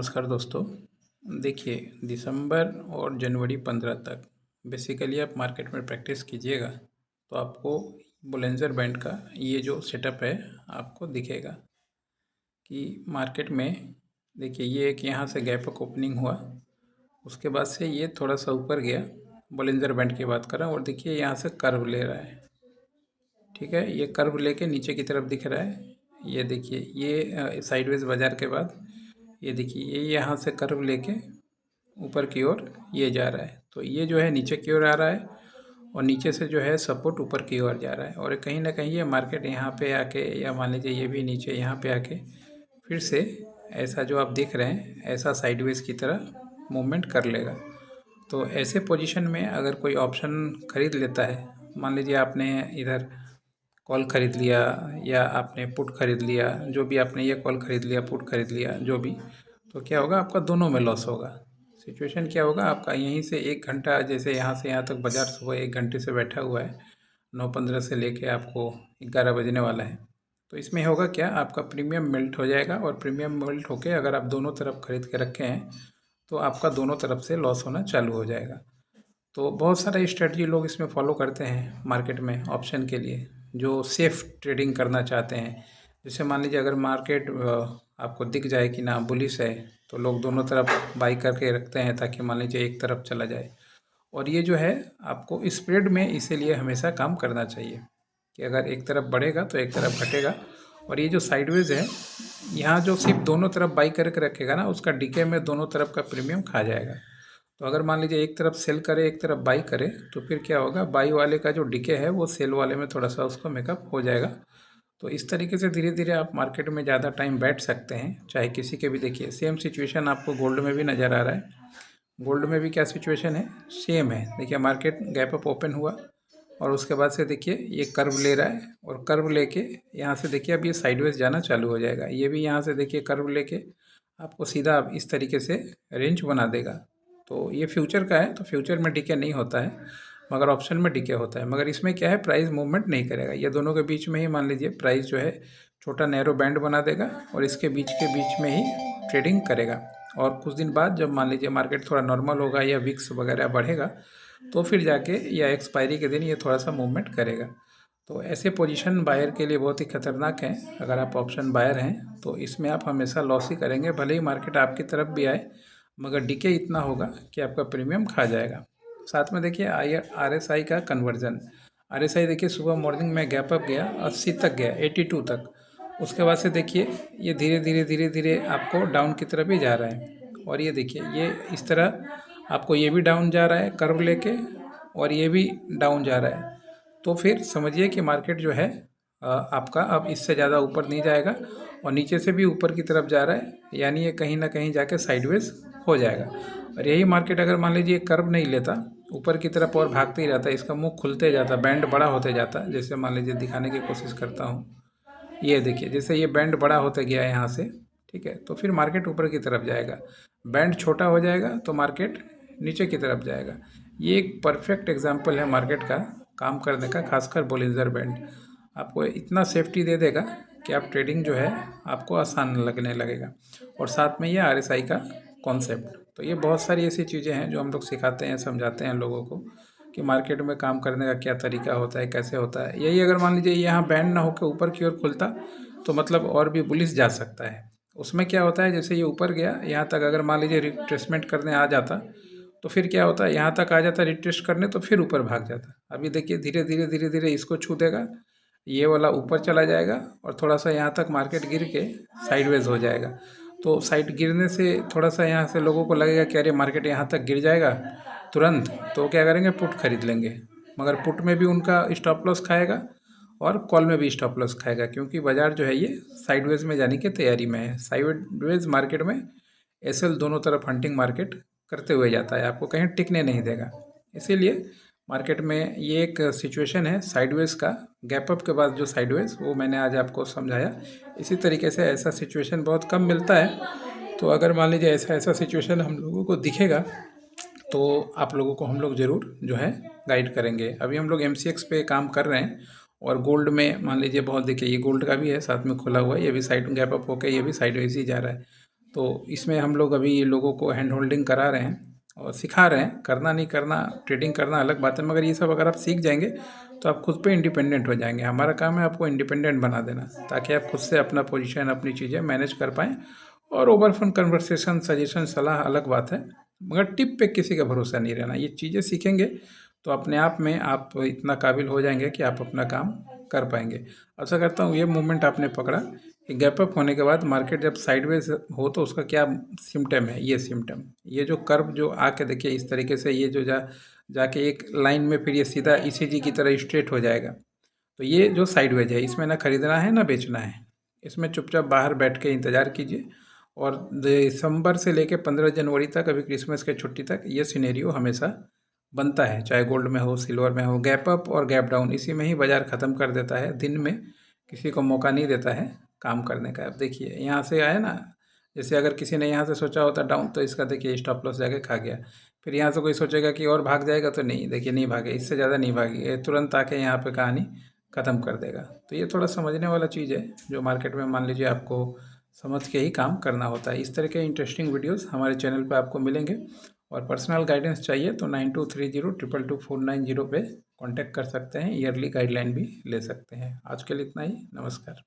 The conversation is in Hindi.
नमस्कार दोस्तों। देखिए, दिसंबर और जनवरी 15 तक बेसिकली आप मार्केट में प्रैक्टिस कीजिएगा तो आपको बोलेंजर बैंड का ये जो सेटअप है आपको दिखेगा कि मार्केट में देखिए ये एक यहाँ से गैप अप ओपनिंग हुआ, उसके बाद से ये थोड़ा सा ऊपर गया। बोलेंजर बैंड की बात कर रहा हूँ और देखिए यहाँ से कर्व ले रहा है। ठीक है, ये कर्व लेके नीचे की तरफ दिख रहा है। ये देखिए ये साइडवेज बाजार के बाद ये देखिए ये यहाँ से कर्व लेके ऊपर की ओर ये जा रहा है। तो ये जो है नीचे की ओर आ रहा है और नीचे से जो है सपोर्ट ऊपर की ओर जा रहा है और कहीं ना कहीं ये मार्केट यहाँ पे आके या मान लीजिए ये भी नीचे यहाँ पे आके फिर से ऐसा जो आप देख रहे हैं ऐसा साइडवेज की तरह मूवमेंट कर लेगा। तो ऐसे पोजीशन में अगर कोई ऑप्शन खरीद लेता है, मान लीजिए आपने इधर कॉल खरीद लिया या आपने पुट खरीद लिया, जो भी आपने ये कॉल खरीद लिया पुट खरीद लिया जो भी, तो क्या होगा आपका दोनों में लॉस होगा। सिचुएशन क्या होगा आपका, यहीं से 1 घंटा जैसे यहाँ से यहाँ तक बाज़ार सुबह 1 घंटे से बैठा हुआ है, 9:15 से लेके आपको 11 बजने वाला है। तो इसमें होगा क्या, आपका प्रीमियम मेल्ट हो जाएगा और प्रीमियम मेल्ट होके अगर आप दोनों तरफ खरीद के रखे हैं तो आपका दोनों तरफ से लॉस होना चालू हो जाएगा। तो बहुत सारा स्ट्रेटजी लोग इसमें फॉलो करते हैं मार्केट में ऑप्शन के लिए, जो सेफ ट्रेडिंग करना चाहते हैं। जैसे मान लीजिए अगर मार्केट आपको दिख जाए कि ना बुलिश है तो लोग दोनों तरफ बाई करके रखते हैं ताकि मान लीजिए एक तरफ चला जाए। और ये जो है आपको स्प्रेड में इसीलिए हमेशा काम करना चाहिए कि अगर एक तरफ बढ़ेगा तो एक तरफ घटेगा। और ये जो साइडवेज है यहाँ जो सिर्फ दोनों तरफ बाई करके रखेगा ना, उसका डीके में दोनों तरफ का प्रीमियम खा जाएगा। तो अगर मान लीजिए एक तरफ सेल करे एक तरफ बाई करे तो फिर क्या होगा, बाई वाले का जो डीके है वो सेल वाले में थोड़ा सा उसको मेकअप हो जाएगा। तो इस तरीके से धीरे धीरे आप मार्केट में ज़्यादा टाइम बैठ सकते हैं, चाहे किसी के भी। देखिए सेम सिचुएशन आपको गोल्ड में भी नज़र आ रहा है। गोल्ड में भी क्या सिचुएशन है, सेम है। देखिए मार्केट गैप अप ओपन हुआ और उसके बाद से देखिए ये कर्व ले रहा है और कर्व लेके यहाँ से देखिए अब ये साइडवेज जाना चालू हो जाएगा। ये भी यहाँ से देखिए कर्व लेके आपको सीधा अब इस तरीके से रेंज बना देगा। तो ये फ्यूचर का है, तो फ्यूचर में डीके नहीं होता है मगर ऑप्शन में डीके होता है। मगर इसमें क्या है, प्राइस मूवमेंट नहीं करेगा। ये दोनों के बीच में ही मान लीजिए प्राइस जो है छोटा नैरो बैंड बना देगा और इसके बीच के बीच में ही ट्रेडिंग करेगा। और कुछ दिन बाद जब मान लीजिए मार्केट थोड़ा नॉर्मल होगा या विक्स वगैरह बढ़ेगा तो फिर जाके या एक्सपायरी के दिन ये थोड़ा सा मूवमेंट करेगा। तो ऐसे पोजीशन बायर के लिए बहुत ही खतरनाक है। अगर आप ऑप्शन बायर हैं तो इसमें आप हमेशा लॉस ही करेंगे, भले ही मार्केट आपकी तरफ भी आए मगर डीके इतना होगा कि आपका प्रीमियम खा जाएगा। साथ में देखिए RSI का कन्वर्जन। RSI देखिए सुबह मॉर्निंग में गैप अप गया 80 तक गया, 82 तक। उसके बाद से देखिए ये धीरे धीरे धीरे धीरे आपको डाउन की तरफ ही जा रहा है। और ये देखिए ये इस तरह आपको ये भी डाउन जा रहा है कर्व लेके और ये भी डाउन जा रहा है। तो फिर समझिए कि मार्केट जो है आपका अब इससे ज़्यादा ऊपर नहीं जाएगा और नीचे से भी ऊपर की तरफ जा रहा है, यानी ये कहीं ना कहीं जाके साइडवेज हो जाएगा। और यही मार्केट अगर मान लीजिए कर्व नहीं लेता, ऊपर की तरफ और भागते ही रहता, इसका मुंह खुलते जाता, बैंड बड़ा होते जाता, जैसे मान लीजिए दिखाने की कोशिश करता हूँ। ये देखिए जैसे ये बैंड बड़ा होते गया यहाँ से, ठीक है, तो फिर मार्केट ऊपर की तरफ जाएगा। बैंड छोटा हो जाएगा तो मार्केट नीचे की तरफ जाएगा। ये एक परफेक्ट एग्जांपल है मार्केट का काम करने का, खासकर बोलिंजर बैंड आपको इतना सेफ्टी दे देगा कि आप ट्रेडिंग जो है आपको आसान लगने लगेगा। और साथ में ये RSI का कॉन्सेप्ट। तो ये बहुत सारी ऐसी चीज़ें हैं जो हम लोग सिखाते हैं, समझाते हैं लोगों को कि मार्केट में काम करने का क्या तरीका होता है, कैसे होता है। यही अगर मान लीजिए यहाँ बैंड ना होकर ऊपर की ओर खुलता तो मतलब और भी बुलिश जा सकता है। उसमें क्या होता है, जैसे ये ऊपर गया यहाँ तक, अगर मान लीजिए रिट्रेसमेंट करने आ जाता तो फिर क्या होता है, यहाँ तक आ जाता रिट्रेस करने तो फिर ऊपर भाग जाता। अभी देखिए धीरे धीरे धीरे धीरे इसको छू देगा, ये वाला ऊपर चला जाएगा और थोड़ा सा यहाँ तक मार्केट गिर के साइडवेज हो जाएगा। तो साइड गिरने से थोड़ा सा यहाँ से लोगों को लगेगा कि अरे मार्केट यहाँ तक गिर जाएगा तुरंत, तो क्या करेंगे, पुट खरीद लेंगे। मगर पुट में भी उनका स्टॉप लॉस खाएगा और कॉल में भी स्टॉप लॉस खाएगा, क्योंकि बाज़ार जो है ये साइडवेज में जाने की तैयारी में है। साइडवेज मार्केट में एसएल दोनों तरफ हंटिंग मार्केट करते हुए जाता है, आपको कहीं टिकने नहीं देगा। इसीलिए मार्केट में ये एक सिचुएशन है साइडवेज का, गैप अप के बाद जो साइडवेज, वो मैंने आज आपको समझाया। इसी तरीके से ऐसा सिचुएशन बहुत कम मिलता है। तो अगर मान लीजिए ऐसा ऐसा सिचुएशन हम लोगों को दिखेगा तो आप लोगों को हम लोग ज़रूर जो है गाइड करेंगे। अभी हम लोग MCX पे काम कर रहे हैं और गोल्ड में मान लीजिए बहुत, देखिए ये गोल्ड का भी है साथ में खुला हुआ है, ये भी साइड गैप अप होकर ये भी साइडवेज ही जा रहा है। तो इसमें हम लोग अभी लोगों को हैंड होल्डिंग करा रहे हैं और सिखा रहे हैं। करना नहीं करना, ट्रेडिंग करना अलग बात है, मगर ये सब अगर आप सीख जाएंगे तो आप खुद पे इंडिपेंडेंट हो जाएंगे। हमारा काम है आपको इंडिपेंडेंट बना देना, ताकि आप खुद से अपना पोजीशन, अपनी चीज़ें मैनेज कर पाएँ। और ओवर फोन कन्वर्सेशन, सजेशन, सलाह अलग बात है, मगर टिप पे किसी का भरोसा नहीं रहना। ये चीज़ें सीखेंगे तो अपने आप में आप इतना काबिल हो जाएंगे कि आप अपना काम कर पाएंगे। आशा करता हूँ ये मूवमेंट आपने पकड़ा कि गैप अप होने के बाद मार्केट जब साइडवेज हो तो उसका क्या सिम्टम है। ये सिम्टम, ये जो कर्व जो आके देखिए इस तरीके से, ये जो जाके एक लाइन में फिर ये सीधा ईसीजी की तरह स्ट्रेट हो जाएगा, तो ये जो साइडवेज है इसमें ना खरीदना है ना बेचना है। इसमें चुपचाप बाहर बैठ के इंतज़ार कीजिए। और दिसंबर से लेके 15 जनवरी तक, अभी क्रिसमस के छुट्टी तक, ये सिनेरियो हमेशा बनता है, चाहे गोल्ड में हो, सिल्वर में हो। गैप अप और गैप डाउन, इसी में ही बाज़ार ख़त्म कर देता है। दिन में किसी को मौका नहीं देता है काम करने का। अब देखिए यहाँ से आया ना, जैसे अगर किसी ने यहाँ से सोचा होता डाउन, तो इसका देखिए स्टॉप लॉस जाके खा गया। फिर यहाँ से कोई सोचेगा कि और भाग जाएगा, तो नहीं, देखिए नहीं भागे, इससे ज़्यादा नहीं भागी, ये तुरंत आके यहाँ पे कहानी ख़त्म कर देगा। तो ये थोड़ा समझने वाला चीज़ है, जो मार्केट में मान लीजिए आपको समझ के ही काम करना होता है। इस तरह के इंटरेस्टिंग वीडियोस हमारे चैनल पे आपको मिलेंगे। और पर्सनल गाइडेंस चाहिए तो 9230222490 पे कांटेक्ट कर सकते हैं। ईयरली गाइडलाइन भी ले सकते हैं। आज के लिए इतना ही। नमस्कार।